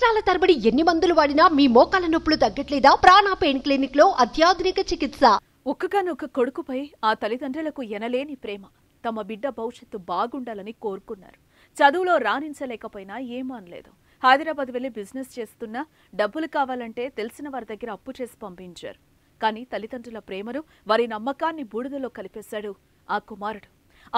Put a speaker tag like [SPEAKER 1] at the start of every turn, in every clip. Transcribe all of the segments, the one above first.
[SPEAKER 1] సంవత్సరాల తరబడి ఎన్ని మందులు వాడినా మీ మోకాల నొప్పులు తగ్గట్లేదా? ప్రాణ పెయిన్ క్లినిక్ లో అత్యాధునిక చికిత్స.
[SPEAKER 2] ఒక్కగానొక్క కొడుకుపై ఆ తల్లిదండ్రులకు ఎనలేని ప్రేమ. తమ బిడ్డ భవిష్యత్తు బాగుండాలని కోరుకున్నారు. చదువులో రాణించలేకపోయినా ఏమనలేదు. హైదరాబాద్ వెళ్లి బిజినెస్ చేస్తున్నా డబ్బులు కావాలంటే తెలిసిన వారి దగ్గర అప్పు చేసి పంపించారు. కానీ తల్లిదండ్రుల ప్రేమను, వారి నమ్మకాన్ని బూడిదలో కలిపేశాడు ఆ కుమారుడు.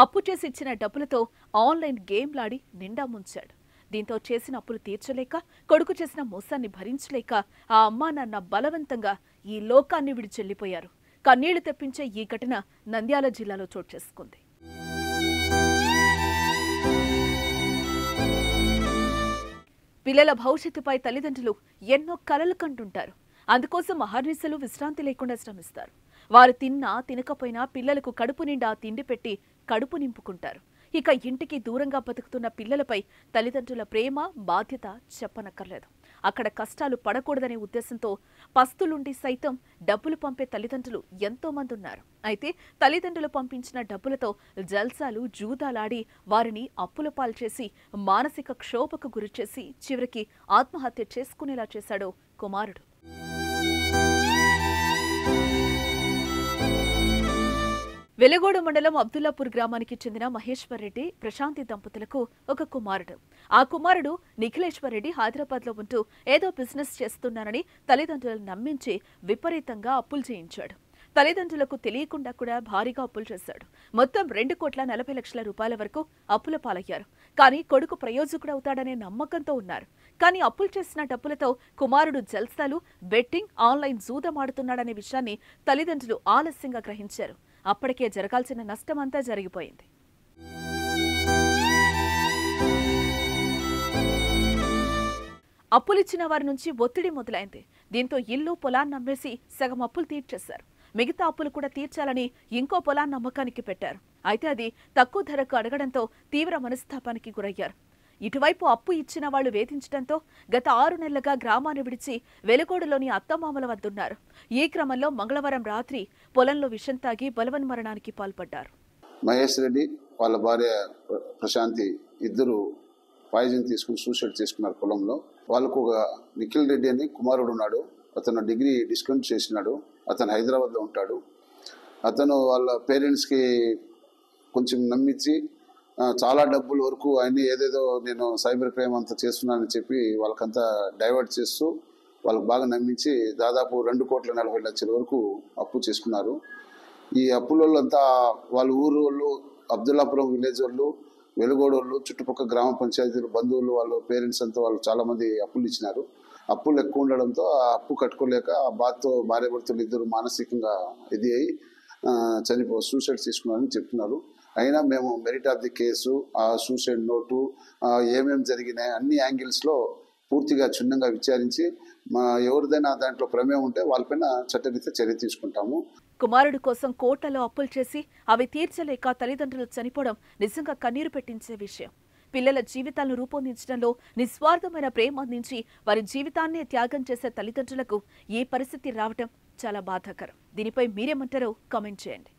[SPEAKER 2] అప్పు చేసి ఇచ్చిన డబ్బులతో ఆన్లైన్ గేమ్లాడి నిండా ముంచాడు. దీంతో చేసిన అప్పులు తీర్చలేక, కొడుకు చేసిన మోసాన్ని భరించలేక ఆ అమ్మా నాన్న బలవంతంగా ఈ లోకాన్ని విడిచెళ్లిపోయారు. కన్నీళ్లు తెప్పించే ఈ ఘటన నంద్యాల జిల్లాలో చోటు చేసుకుంది. పిల్లల భవిష్యత్తుపై తల్లిదండ్రులు ఎన్నో కలలు కంటుంటారు. అందుకోసం అహర్నిశలు విశ్రాంతి లేకుండా శ్రమిస్తారు. వారు తిన్నా తినకపోయినా పిల్లలకు కడుపు నిండా తిండి పెట్టి కడుపు నింపుకుంటారు. ఇక ఇంటికి దూరంగా బతుకుతున్న పిల్లలపై తల్లిదండ్రుల ప్రేమ, బాధ్యత చెప్పనక్కర్లేదు. అక్కడ కష్టాలు పడకూడదనే ఉద్దేశంతో పస్తులుండి సైతం డబ్బులు పంపే తల్లిదండ్రులు ఎంతో మంది ఉన్నారు. అయితే తల్లిదండ్రులు పంపించిన డబ్బులతో జల్సాలు, జూదాలాడి వారిని అప్పుల పాలు చేసి మానసిక క్షోభకు గురిచేసి చివరికి ఆత్మహత్య చేసుకునేలా చేశాడు కుమారుడు. వెలగోడు మండలం అబ్దుల్లాపూర్ గ్రామానికి చెందిన మహేశ్వర్ రెడ్డి, ప్రశాంతి దంపతులకు ఒక కుమారుడు. ఆ కుమారుడు నిఖిలేశ్వర్ రెడ్డి హైదరాబాద్ లో ఉంటూ ఏదో బిజినెస్ చేస్తున్నానని తల్లిదండ్రులను నమ్మించి విపరీతంగా అప్పులు చేయించాడు. తల్లిదండ్రులకు తెలియకుండా కూడా భారీగా అప్పులు చేశాడు. మొత్తం 2,40,00,000 రూపాయల వరకు అప్పుల పాలయ్యారు. కానీ కొడుకు ప్రయోజకుడవుతాడనే నమ్మకంతో ఉన్నారు. కానీ అప్పులు చేసిన డబ్బులతో కుమారుడు జల్సాలు, బెట్టింగ్, ఆన్లైన్ జూదమాడుతున్నాడనే విషయాన్ని తల్లిదండ్రులు ఆలస్యంగా గ్రహించారు. అప్పటికే జరగాల్సిన నష్టమంతా జరిగిపోయింది. అప్పులిచ్చిన వారి నుంచి ఒత్తిడి మొదలైంది. దీంతో ఇల్లు, పొలాన్ని అమ్మేసి సగం అప్పులు తీర్చేశారు. మిగతా అప్పులు కూడా తీర్చాలని ఇంకో పొలాన్ని అమ్మకానికి పెట్టారు. అయితే అది తక్కువ ధరకు అడగడంతో తీవ్ర మనస్తాపానికి గురయ్యారు. ఇటువైపు అప్పు ఇచ్చిన వాళ్లు వేధించడంతో గత 6 నెలలుగా గ్రామాన్ని విడిచి వెలుగోడులోని అత్తమామల వద్దున్నారు. ఈ క్రమంలో మంగళవారం రాత్రి పొలంలో విషం తాగి బలవన్మరణానికి పాల్పడ్డారు.
[SPEAKER 3] మహేష్ రెడ్డి వాళ్ళ భార్య ప్రశాంతి ఇద్దరు పాయిజన్ తీసుకుని సూసైడ్ చేసుకున్నారు పొలంలో. వాళ్ళకు ఒక నిఖిల్ రెడ్డి అని కుమారుడు ఉన్నాడు. అతను డిగ్రీ డిస్కంటిన్యూ చేసినాడు. అతను హైదరాబాద్లో ఉంటాడు. అతను వాళ్ళ పేరెంట్స్కి కొంచెం నమ్మించి చాలా డబ్బుల వరకు ఆయన ఏదేదో నేను సైబర్ క్రైమ్ అంతా చేస్తున్నానని చెప్పి వాళ్ళకంతా డైవర్ట్ చేస్తూ వాళ్ళకి బాగా నమ్మించి దాదాపు 2,40,00,000 వరకు అప్పు చేసుకున్నారు. ఈ అప్పులలో అంతా వాళ్ళ ఊరు వాళ్ళు, అబ్దుల్లాపురం విలేజ్ వాళ్ళు, వెలుగోడు వాళ్ళు, చుట్టుపక్కల గ్రామ పంచాయతీలు, బంధువులు, వాళ్ళ పేరెంట్స్ అంతా వాళ్ళు చాలామంది అప్పులు ఇచ్చినారు. అప్పులు ఎక్కువ ఉండడంతో ఆ అప్పు కట్టుకోలేక ఆ బాధతో భార్య భర్తలు ఇద్దరు మానసికంగా ఇది అయి సూసైడ్ చేసుకున్నారని చెప్తున్నారు. అయినా మేము మెరిట్ ఆఫ్ ది కేసు, ఆ సూసైడ్ నోటు, ఏమేమి జరిగినాయి అన్ని యాంగిల్స్లో పూర్తిగా క్షుణ్ణంగా విచారించి ఎవరిదైనా దాంట్లో ప్రమేయం ఉంటే వాళ్ళపైన చట్టరీత్యా చర్య తీసుకుంటాము.
[SPEAKER 2] కుమారుడు కోసం కోట్లలో అప్పులు చేసి అవి తీర్చలేక తల్లిదండ్రులు చనిపోవడం నిజంగా కన్నీరు పెట్టించే విషయం. పిల్లల జీవితాలను రూపొందించడంలో నిస్వార్థమైన ప్రేమ అందించి వారి జీవితాన్నే త్యాగం చేసే తల్లిదండ్రులకు ఈ పరిస్థితి రావటం చాలా బాధాకరం. దీనిపై మీరేమంటారో కామెంట్ చేయండి.